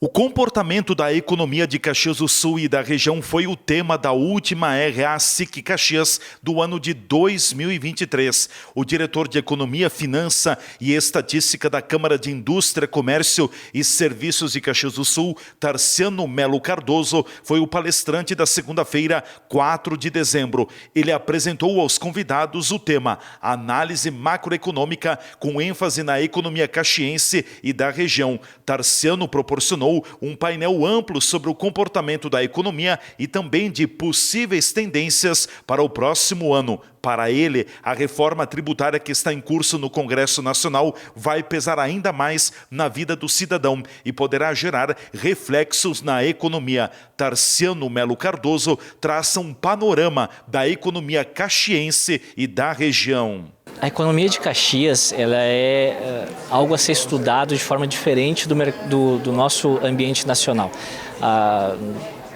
O comportamento da economia de Caxias do Sul e da região foi o tema da última RA-SIC Caxias do ano de 2023. O diretor de Economia, Finança e Estatística da Câmara de Indústria, Comércio e Serviços de Caxias do Sul, Tarciano Melo Cardoso, foi o palestrante da segunda-feira, 4 de dezembro. Ele apresentou aos convidados o tema Análise Macroeconômica com ênfase na economia caxiense e da região. Tarciano proporcionou um painel amplo sobre o comportamento da economia e também de possíveis tendências para o próximo ano. Para ele, a reforma tributária que está em curso no Congresso Nacional vai pesar ainda mais na vida do cidadão e poderá gerar reflexos na economia. Tarciano Melo Cardoso traça um panorama da economia caxiense e da região. A economia de Caxias ela é algo a ser estudado de forma diferente do nosso ambiente nacional.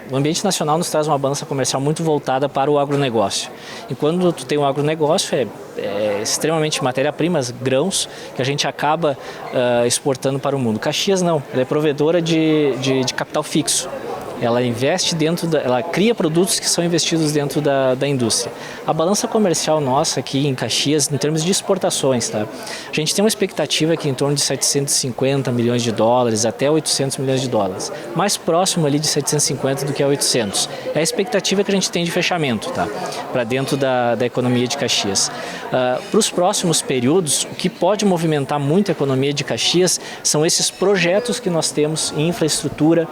O ambiente nacional nos traz uma balança comercial muito voltada para o agronegócio. E quando tu tem um agronegócio, é extremamente matéria-primas, grãos, que a gente acaba exportando para o mundo. Caxias não, ela é provedora de capital fixo. Ela investe ela cria produtos que são investidos dentro da indústria. A balança comercial nossa aqui em Caxias, em termos de exportações, tá? A gente tem uma expectativa aqui em torno de 750 milhões de dólares até 800 milhões de dólares. Mais próximo ali de 750 do que a 800. É a expectativa que a gente tem de fechamento, tá? Para dentro da economia de Caxias. Para os próximos períodos, o que pode movimentar muito a economia de Caxias são esses projetos que nós temos em infraestrutura,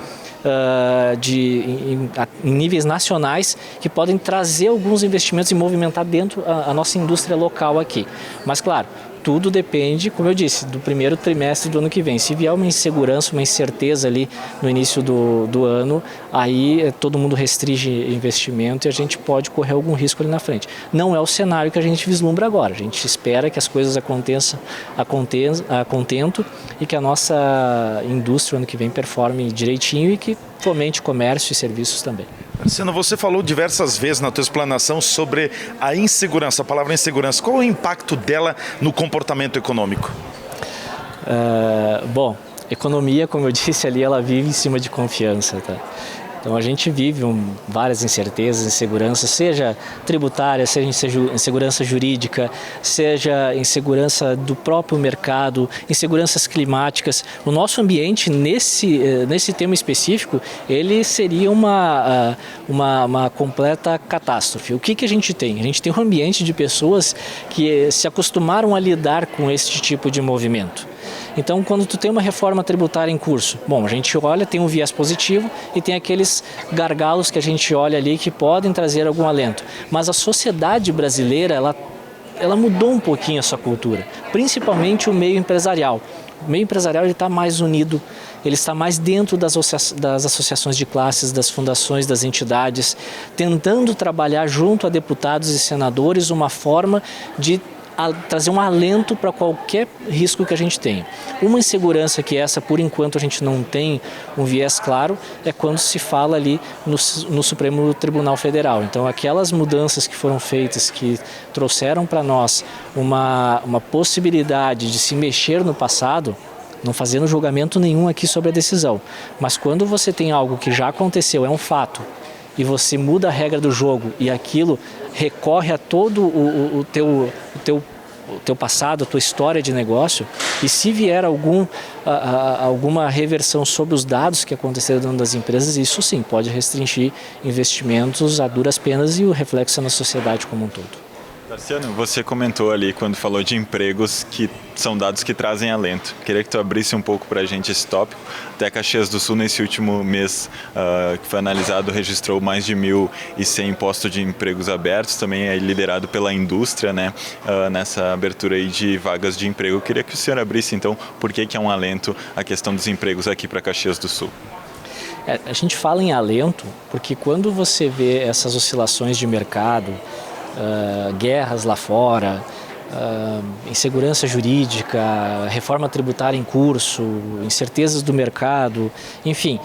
em níveis nacionais, que podem trazer alguns investimentos e movimentar dentro a nossa indústria local aqui. Mas claro, tudo depende, como eu disse, do primeiro trimestre do ano que vem. Se vier uma insegurança, uma incerteza ali no início do ano, aí todo mundo restringe investimento e a gente pode correr algum risco ali na frente. Não é o cenário que a gente vislumbra agora. A gente espera que as coisas aconteçam a contento e que a nossa indústria ano que vem performe direitinho e que fomente comércio e serviços também. Tarciano, você falou diversas vezes na tua explanação sobre a insegurança, a palavra insegurança. Qual é o impacto dela no comportamento econômico? Bom, economia, como eu disse ali, ela vive em cima de confiança, tá? Então a gente vive várias incertezas, inseguranças, seja tributária, seja insegurança jurídica, seja insegurança do próprio mercado, inseguranças climáticas. O nosso ambiente, nesse tema específico, ele seria uma completa catástrofe. O que a gente tem? A gente tem um ambiente de pessoas que se acostumaram a lidar com esse tipo de movimento. Então, quando tu tem uma reforma tributária em curso, bom, a gente olha, tem um viés positivo e tem aqueles gargalos que a gente olha ali que podem trazer algum alento. Mas a sociedade brasileira, ela mudou um pouquinho a sua cultura, principalmente o meio empresarial. O meio empresarial está mais unido, ele está mais dentro das associações de classes, das fundações, das entidades, tentando trabalhar junto a deputados e senadores uma forma de trazer um alento para qualquer risco que a gente tenha. Uma insegurança que essa, por enquanto, a gente não tem um viés claro, é quando se fala ali no Supremo Tribunal Federal. Então, aquelas mudanças que foram feitas, que trouxeram para nós uma possibilidade de se mexer no passado, não fazendo julgamento nenhum aqui sobre a decisão, mas quando você tem algo que já aconteceu, é um fato, e você muda a regra do jogo e aquilo recorre a todo o teu passado, a tua história de negócio, e se vier alguma reversão sobre os dados que aconteceram dentro das empresas, isso sim pode restringir investimentos a duras penas e o reflexo na sociedade como um todo. Tarciano, você comentou ali quando falou de empregos que são dados que trazem alento. Queria que tu abrisse um pouco para a gente esse tópico. Até Caxias do Sul, nesse último mês que foi analisado, registrou mais de 1.100 postos de empregos abertos. Também é liderado pela indústria, né? Nessa abertura aí de vagas de emprego. Eu queria que o senhor abrisse, então, por que é um alento a questão dos empregos aqui para Caxias do Sul. A gente fala em alento porque quando você vê essas oscilações de mercado, guerras lá fora, insegurança jurídica, reforma tributária em curso, incertezas do mercado, enfim,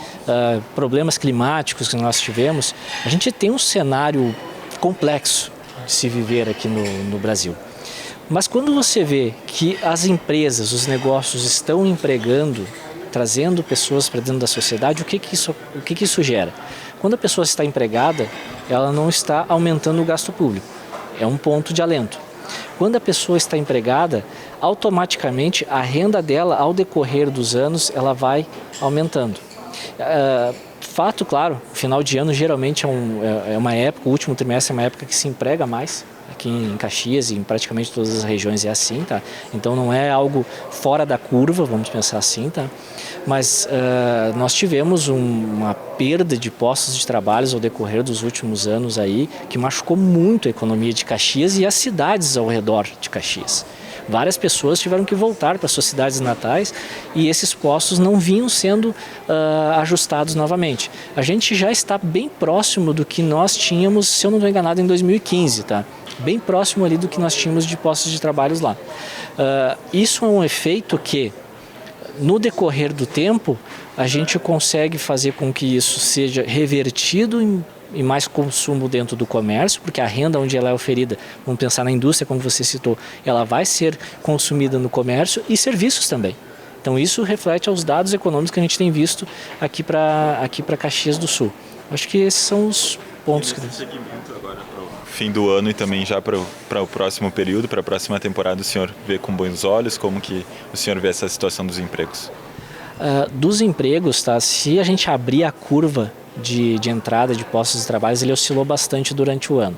problemas climáticos que nós tivemos, a gente tem um cenário complexo de se viver aqui no Brasil. Mas quando você vê que as empresas, os negócios estão empregando, trazendo pessoas para dentro da sociedade, o que que isso gera? Quando a pessoa está empregada, ela não está aumentando o gasto público. É um ponto de alento. Quando a pessoa está empregada, automaticamente a renda dela, ao decorrer dos anos, ela vai aumentando. Fato, claro, final de ano geralmente é uma época, o último trimestre é uma época que se emprega mais. Aqui em Caxias e em praticamente todas as regiões é assim, tá? Então não é algo fora da curva, vamos pensar assim, tá? Mas nós tivemos uma perda de postos de trabalho ao decorrer dos últimos anos aí, que machucou muito a economia de Caxias e as cidades ao redor de Caxias. Várias pessoas tiveram que voltar para suas cidades natais e esses postos não vinham sendo ajustados novamente. A gente já está bem próximo do que nós tínhamos, se eu não estou enganado, em 2015, tá? Bem próximo ali do que nós tínhamos de postos de trabalho lá. Isso é um efeito que, no decorrer do tempo, a gente consegue fazer com que isso seja revertido em mais consumo dentro do comércio, porque a renda onde ela é oferida, vamos pensar na indústria, como você citou, ela vai ser consumida no comércio e serviços também. Então isso reflete aos dados econômicos que a gente tem visto aqui para Caxias do Sul. Acho que esses são os pontos que... segmento agora para o fim do ano e também já para o próximo período, para a próxima temporada, o senhor vê com bons olhos como que o senhor vê essa situação dos empregos? Dos empregos, tá? Se a gente abrir a curva de entrada de postos de trabalho, ele oscilou bastante durante o ano.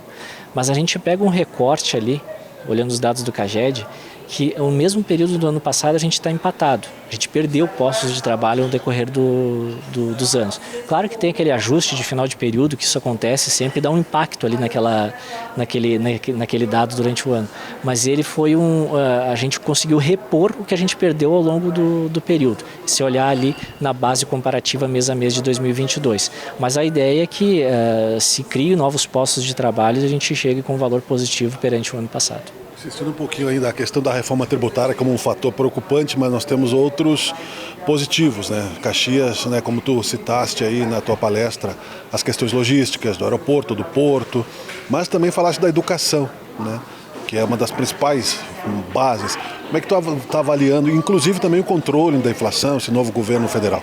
Mas a gente pega um recorte ali, olhando os dados do CAGED, que no mesmo período do ano passado a gente está empatado. A gente perdeu postos de trabalho no decorrer dos anos. Claro que tem aquele ajuste de final de período, que isso acontece sempre, dá um impacto ali naquele dado durante o ano. Mas ele foi a gente conseguiu repor o que a gente perdeu ao longo do período. Se olhar ali na base comparativa mês a mês de 2022. Mas a ideia é que se crie novos postos de trabalho e a gente chegue com um valor positivo perante o ano passado. Insistindo um pouquinho ainda a questão da reforma tributária como um fator preocupante, mas nós temos outros positivos, né? Caxias, né, como tu citaste aí na tua palestra, as questões logísticas do aeroporto, do porto, mas também falaste da educação, né, que é uma das principais bases. Como é que tu está avaliando, inclusive também o controle da inflação, esse novo governo federal?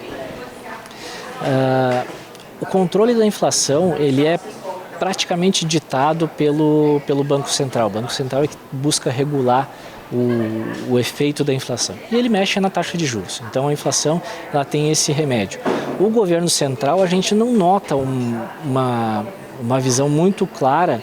O controle da inflação, ele é praticamente ditado pelo Banco Central. O Banco Central é que busca regular o efeito da inflação. E ele mexe na taxa de juros. Então a inflação ela tem esse remédio. O governo central, a gente não nota uma visão muito clara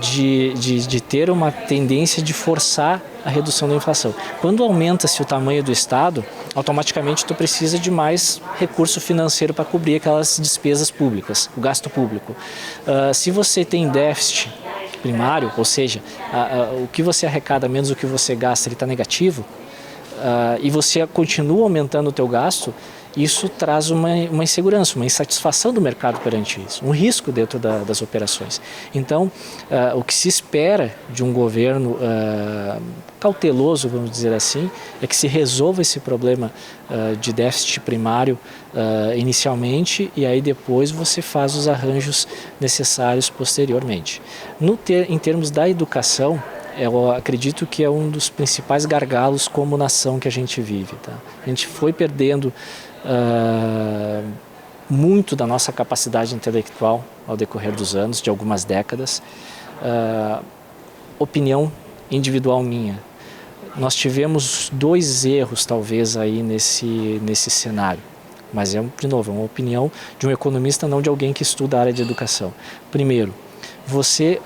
de ter uma tendência de forçar a redução da inflação. Quando aumenta-se o tamanho do Estado, automaticamente tu precisa de mais recurso financeiro para cobrir aquelas despesas públicas, o gasto público. Se você tem déficit primário, ou seja, o que você arrecada menos o que você gasta, ele está negativo, e você continua aumentando o teu gasto, isso traz uma insegurança, uma insatisfação do mercado perante isso, um risco dentro das operações. Então, o que se espera de um governo cauteloso, vamos dizer assim, é que se resolva esse problema de déficit primário inicialmente e aí depois você faz os arranjos necessários posteriormente. Em termos da educação, eu acredito que é um dos principais gargalos como nação que a gente vive. Tá? A gente foi perdendo muito da nossa capacidade intelectual ao decorrer dos anos, de algumas décadas. Opinião individual minha. Nós tivemos 2 erros, talvez, aí nesse cenário. Mas, de novo, é uma opinião de um economista, não de alguém que estuda a área de educação. Primeiro, você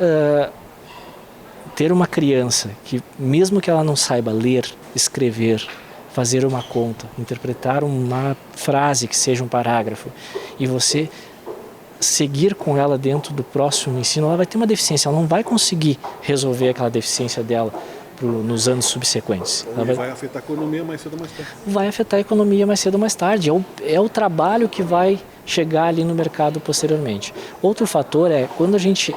ter uma criança que, mesmo que ela não saiba ler, escrever, fazer uma conta, interpretar uma frase que seja um parágrafo, e você seguir com ela dentro do próximo ensino, ela vai ter uma deficiência, ela não vai conseguir resolver aquela deficiência dela nos anos subsequentes. Vai afetar a economia mais cedo ou mais tarde. Vai afetar a economia mais cedo ou mais tarde. É o trabalho que vai chegar ali no mercado posteriormente. Outro fator é, quando a gente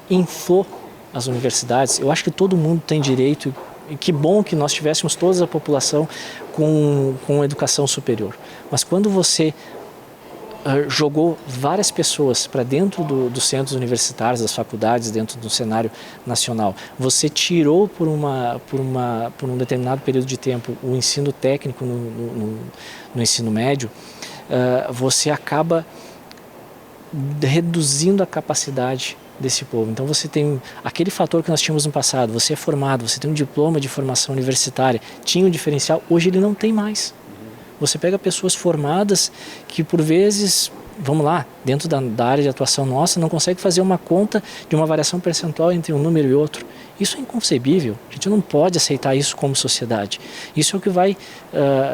inflou as universidades, eu acho que todo mundo tem direito, e que bom que nós tivéssemos toda a população com educação superior. Mas quando você jogou várias pessoas para dentro dos centros universitários, das faculdades, dentro do cenário nacional. Você tirou por um determinado período de tempo o ensino técnico no ensino médio, você acaba reduzindo a capacidade desse povo. Então você tem aquele fator que nós tínhamos no passado, você é formado, você tem um diploma de formação universitária, tinha um diferencial, hoje ele não tem mais. Você pega pessoas formadas que por vezes, vamos lá, dentro da área de atuação nossa, não consegue fazer uma conta de uma variação percentual entre um número e outro. Isso é inconcebível, a gente não pode aceitar isso como sociedade. Isso é o que vai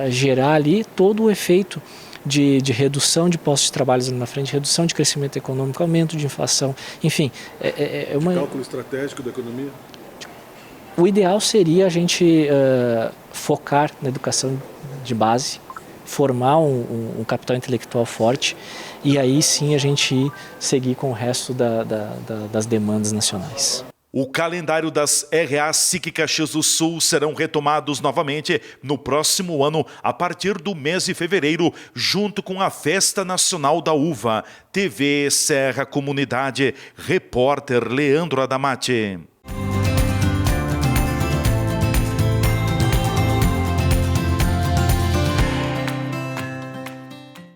gerar ali todo o efeito de redução de postos de trabalho ali na frente, redução de crescimento econômico, aumento de inflação, enfim. Cálculo estratégico da economia? O ideal seria a gente focar na educação de base, formar um capital intelectual forte e aí sim a gente seguir com o resto das demandas nacionais. O calendário das RA SIC Caxias do Sul serão retomados novamente no próximo ano, a partir do mês de fevereiro, junto com a Festa Nacional da Uva. TV Serra Comunidade, repórter Leandro Adamati.